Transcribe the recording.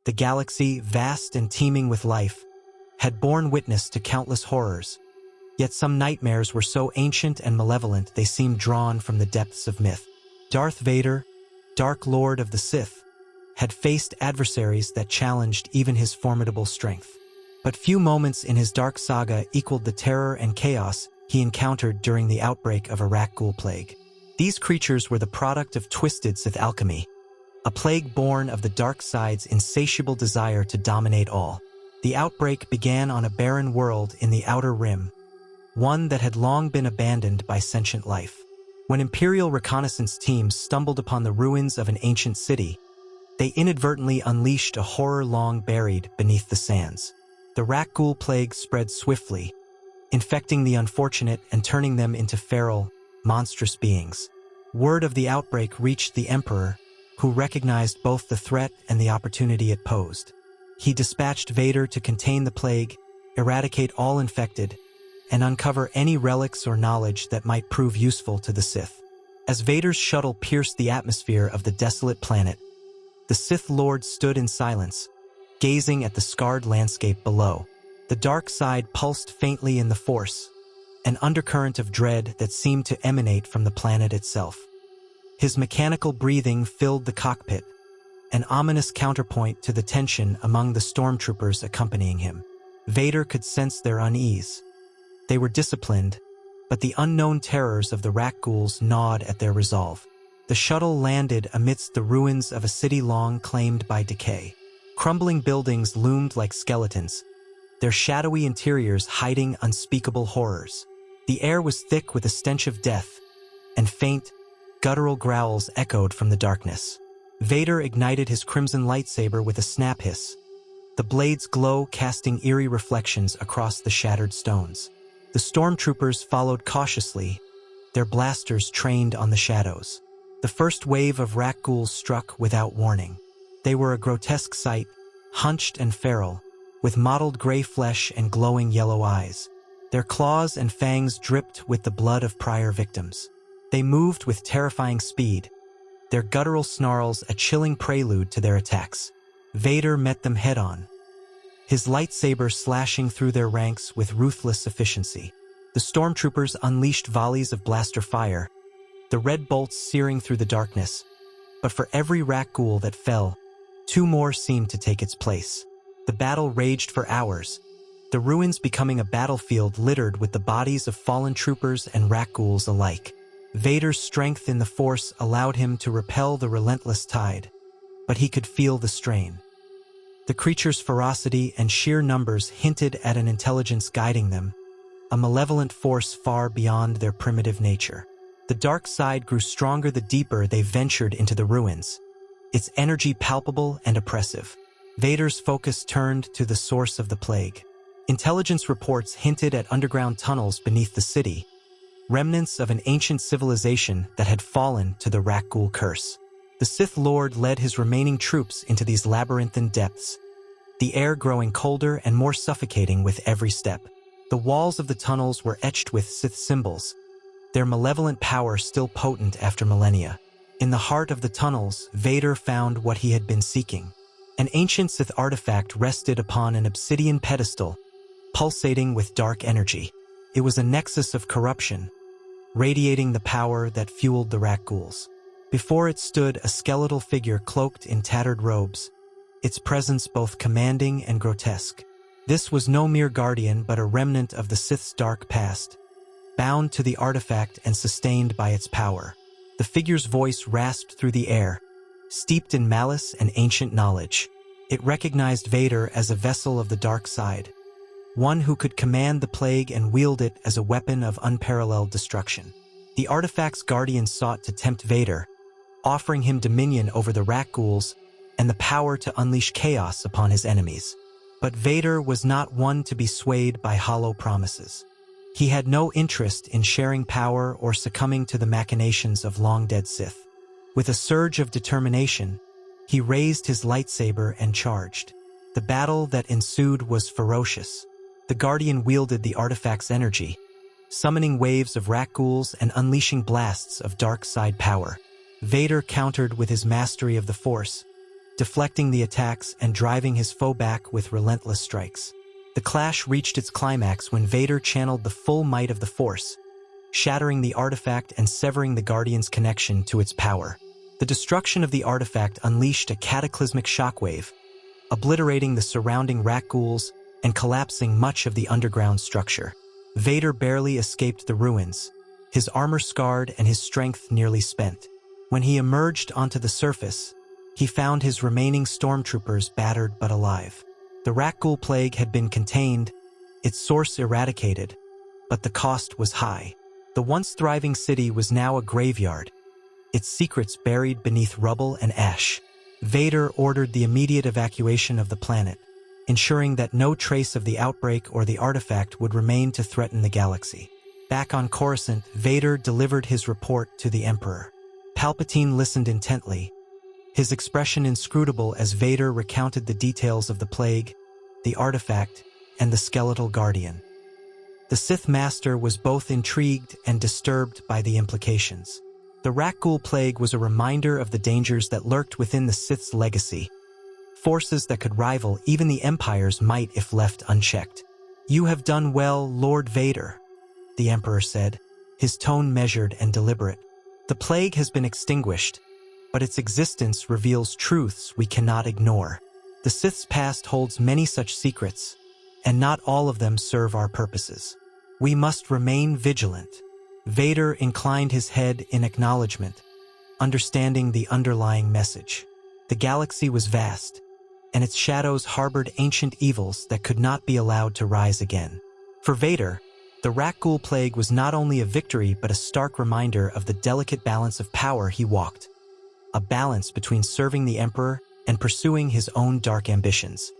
The galaxy, vast and teeming with life, had borne witness to countless horrors. Yet some nightmares were so ancient and malevolent they seemed drawn from the depths of myth. Darth Vader, Dark Lord of the Sith, had faced adversaries that challenged even his formidable strength. But few moments in his dark saga equaled the terror and chaos he encountered during the outbreak of a Rakghoul plague. These creatures were the product of twisted Sith alchemy, a plague born of the dark side's insatiable desire to dominate all. The outbreak began on a barren world in the Outer Rim, one that had long been abandoned by sentient life. When Imperial reconnaissance teams stumbled upon the ruins of an ancient city, they inadvertently unleashed a horror long buried beneath the sands. The Rakghoul plague spread swiftly, infecting the unfortunate and turning them into feral, monstrous beings. Word of the outbreak reached the Emperor, who recognized both the threat and the opportunity it posed. He dispatched Vader to contain the plague, eradicate all infected, and uncover any relics or knowledge that might prove useful to the Sith. As Vader's shuttle pierced the atmosphere of the desolate planet, the Sith Lord stood in silence, gazing at the scarred landscape below. The dark side pulsed faintly in the Force, an undercurrent of dread that seemed to emanate from the planet itself. His mechanical breathing filled the cockpit, an ominous counterpoint to the tension among the stormtroopers accompanying him. Vader could sense their unease. They were disciplined, but the unknown terrors of the Rakghouls gnawed at their resolve. The shuttle landed amidst the ruins of a city long claimed by decay. Crumbling buildings loomed like skeletons, their shadowy interiors hiding unspeakable horrors. The air was thick with a stench of death, and faint, guttural growls echoed from the darkness. Vader ignited his crimson lightsaber with a snap hiss, the blade's glow casting eerie reflections across the shattered stones. The stormtroopers followed cautiously, their blasters trained on the shadows. The first wave of Rakghouls struck without warning. They were a grotesque sight, hunched and feral, with mottled gray flesh and glowing yellow eyes. Their claws and fangs dripped with the blood of prior victims. They moved with terrifying speed, their guttural snarls a chilling prelude to their attacks. Vader met them head-on, his lightsaber slashing through their ranks with ruthless efficiency. The stormtroopers unleashed volleys of blaster fire, the red bolts searing through the darkness. But for every Rakghoul that fell, two more seemed to take its place. The battle raged for hours, the ruins becoming a battlefield littered with the bodies of fallen troopers and Rakghouls alike. Vader's strength in the Force allowed him to repel the relentless tide, but he could feel the strain. The creature's ferocity and sheer numbers hinted at an intelligence guiding them, a malevolent force far beyond their primitive nature. The dark side grew stronger the deeper they ventured into the ruins, its energy palpable and oppressive. Vader's focus turned to the source of the plague. Intelligence reports hinted at underground tunnels beneath the city, remnants of an ancient civilization that had fallen to the Rakghoul curse. The Sith Lord led his remaining troops into these labyrinthine depths, the air growing colder and more suffocating with every step. The walls of the tunnels were etched with Sith symbols, their malevolent power still potent after millennia. In the heart of the tunnels, Vader found what he had been seeking. An ancient Sith artifact rested upon an obsidian pedestal, pulsating with dark energy. It was a nexus of corruption, radiating the power that fueled the Rakghouls. Before it stood a skeletal figure cloaked in tattered robes, its presence both commanding and grotesque. This was no mere guardian but a remnant of the Sith's dark past, bound to the artifact and sustained by its power. The figure's voice rasped through the air, steeped in malice and ancient knowledge. It recognized Vader as a vessel of the dark side, one who could command the plague and wield it as a weapon of unparalleled destruction. The artifact's guardian sought to tempt Vader, offering him dominion over the Rakghouls and the power to unleash chaos upon his enemies. But Vader was not one to be swayed by hollow promises. He had no interest in sharing power or succumbing to the machinations of long-dead Sith. With a surge of determination, he raised his lightsaber and charged. The battle that ensued was ferocious. The Guardian wielded the artifact's energy, summoning waves of Rakghouls and unleashing blasts of dark side power. Vader countered with his mastery of the Force, deflecting the attacks and driving his foe back with relentless strikes. The clash reached its climax when Vader channeled the full might of the Force, shattering the artifact and severing the Guardian's connection to its power. The destruction of the artifact unleashed a cataclysmic shockwave, obliterating the surrounding Rakghouls and collapsing much of the underground structure. Vader barely escaped the ruins, his armor scarred and his strength nearly spent. When he emerged onto the surface, he found his remaining stormtroopers battered but alive. The Rakghoul plague had been contained, its source eradicated, but the cost was high. The once thriving city was now a graveyard, its secrets buried beneath rubble and ash. Vader ordered the immediate evacuation of the planet, ensuring that no trace of the outbreak or the artifact would remain to threaten the galaxy. Back on Coruscant, Vader delivered his report to the Emperor. Palpatine listened intently, his expression inscrutable as Vader recounted the details of the plague, the artifact, and the skeletal guardian. The Sith Master was both intrigued and disturbed by the implications. The Rakghoul plague was a reminder of the dangers that lurked within the Sith's legacy, forces that could rival even the Empire's might if left unchecked. "You have done well, Lord Vader," the Emperor said, his tone measured and deliberate. "The plague has been extinguished, but its existence reveals truths we cannot ignore. The Sith's past holds many such secrets, and not all of them serve our purposes. We must remain vigilant." Vader inclined his head in acknowledgement, understanding the underlying message. The galaxy was vast, and its shadows harbored ancient evils that could not be allowed to rise again. For Vader, the Rakghoul plague was not only a victory but a stark reminder of the delicate balance of power he walked, a balance between serving the Emperor and pursuing his own dark ambitions.